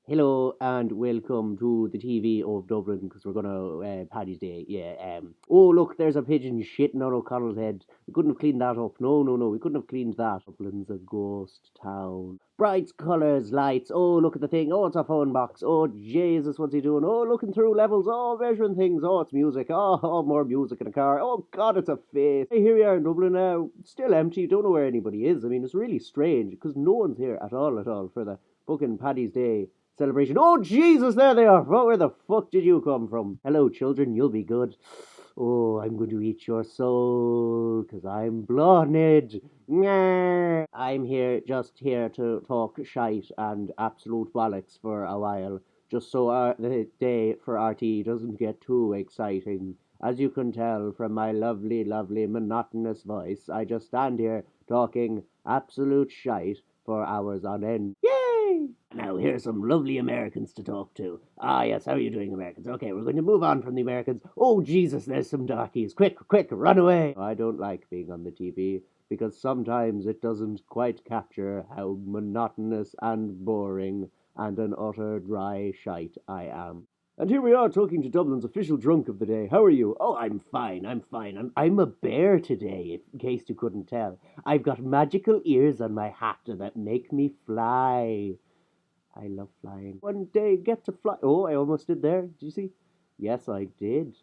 Hello and welcome to the TV of Dublin because we're gonna Paddy's Day. Yeah. Oh look, there's a pigeon shitting on O'Connell's head. We couldn't have cleaned that up. No, we couldn't have cleaned that. Dublin's a ghost town. Brights, colours, lights. Oh look at the thing. Oh, it's a phone box. Oh Jesus, what's he doing? Oh, looking through levels. Oh, measuring things. Oh, it's music. Oh, more music in a car. Oh God, it's a face. Hey, here we are in Dublin now. Still empty. Don't know where anybody is. I mean, it's really strange because no one's here at all for the fucking Paddy's Day celebration. Oh, Jesus, there they are. Where the fuck did you come from? Hello, children, you'll be good. Oh, I'm going to eat your soul, because I'm blonde. I'm just here to talk shite and absolute bollocks for a while, just so the day for RT doesn't get too exciting. As you can tell from my lovely, monotonous voice, I just stand here talking absolute shite for hours on end. Yay! Now, here's some lovely Americans to talk to. Ah, yes, how are you doing, Americans? Okay, we're going to move on from the Americans. Oh, Jesus, there's some darkies. Quick, run away. I don't like being on the TV because sometimes it doesn't quite capture how monotonous and boring and an utter dry shite I am. And here we are talking to Dublin's official drunk of the day. How are you? Oh, I'm fine. I'm a bear today, in case you couldn't tell. I've got magical ears on my hat that make me fly. I love flying. One day get to fly. Oh, I almost did there. Did you see? Yes, I did.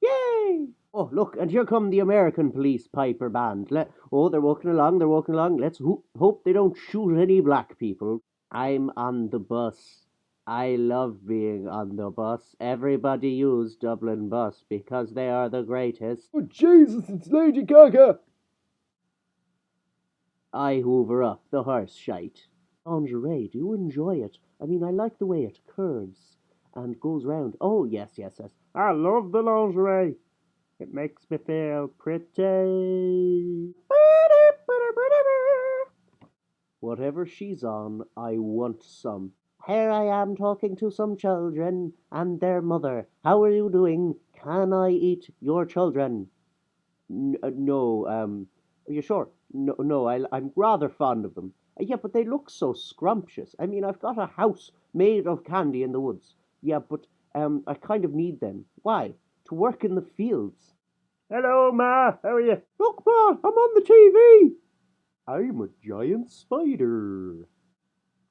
Yay! Oh, look, and here come the American police piper band. They're walking along. Let's hope they don't shoot any black people. I'm on the bus. I love being on the bus. Everybody use Dublin bus because they are the greatest. Oh, Jesus, it's Lady Gaga! I hoover up the horse shite. Lingerie, do you enjoy it? I mean, I like the way it curves and goes round. Oh, yes. I love the lingerie. It makes me feel pretty. Whatever she's on, I want some. Here I am talking to some children and their mother. How are you doing? Can I eat your children? No, are you sure? No, I'm rather fond of them. Yeah, but they look so scrumptious. I mean, I've got a house made of candy in the woods. Yeah, but I kind of need them. Why? To work in the fields. Hello, Ma. How are you? Look, Ma, I'm on the TV. I'm a giant spider.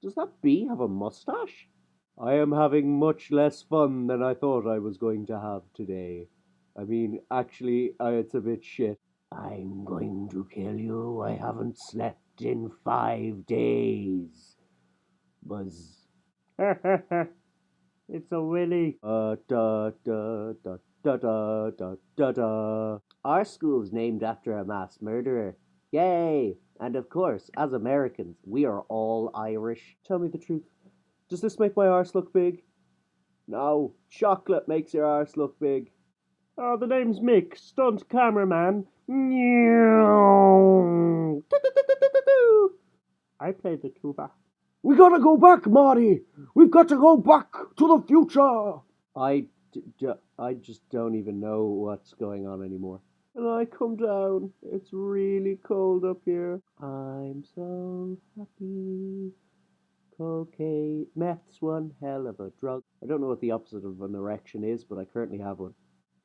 Does that bee have a mustache? I am having much less fun than I thought I was going to have today. I mean, actually, it's a bit shit. I'm going to kill you. I haven't slept in 5 days. Buzz. It's a willy. Da. Our school's named after a mass murderer. Yay! And of course, as Americans, we are all Irish. Tell me the truth. Does this make my arse look big? No, chocolate makes your arse look big. Oh, the name's Mick, stunt cameraman. I play the tuba. We gotta go back, Marty. We've got to go back to the future. I just don't even know what's going on anymore. And I come down. It's really cold up here. I'm so happy. Cocaine, meth's one hell of a drug. I don't know what the opposite of an erection is, but I currently have one.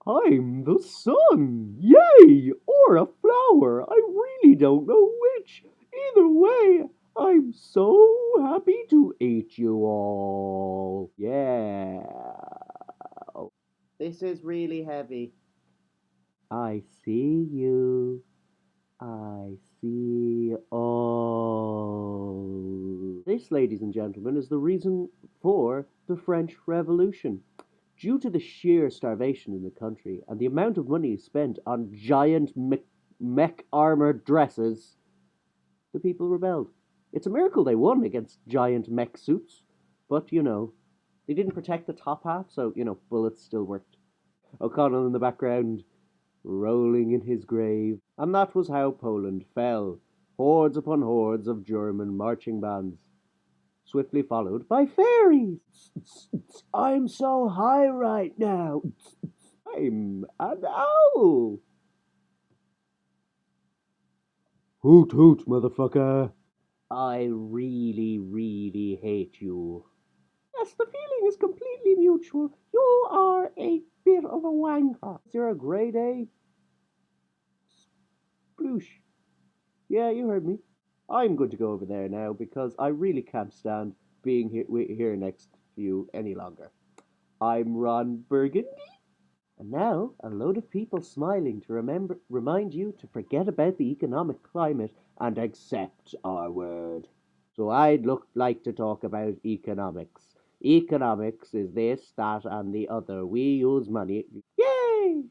I'm the sun, yay, or a flower. I really don't know which. Either way, I'm so happy to eat you all. Yeah. This is really heavy. I see you. I see all. This, ladies and gentlemen, is the reason for the French Revolution. Due to the sheer starvation in the country and the amount of money spent on giant mech armored dresses, the people rebelled. It's a miracle they won against giant mech suits, but they didn't protect the top half, so bullets still worked. O'Connell in the background, rolling in his grave. And that was how Poland fell. Hordes upon hordes of German marching bands, swiftly followed by fairies. I'm so high right now. I'm an owl. Hoot hoot, motherfucker. I really, really hate you. Yes, the feeling is completely mutual. You are a bit of a wanker. You're a grade A sploosh. Yeah, you heard me. I'm good to go over there now because I really can't stand being here next to you any longer. I'm Ron Burgundy. And now, a load of people smiling to remind you to forget about the economic climate and accept our word. So I'd like to talk about economics. Economics is this, that, and the other. We use money. Yay!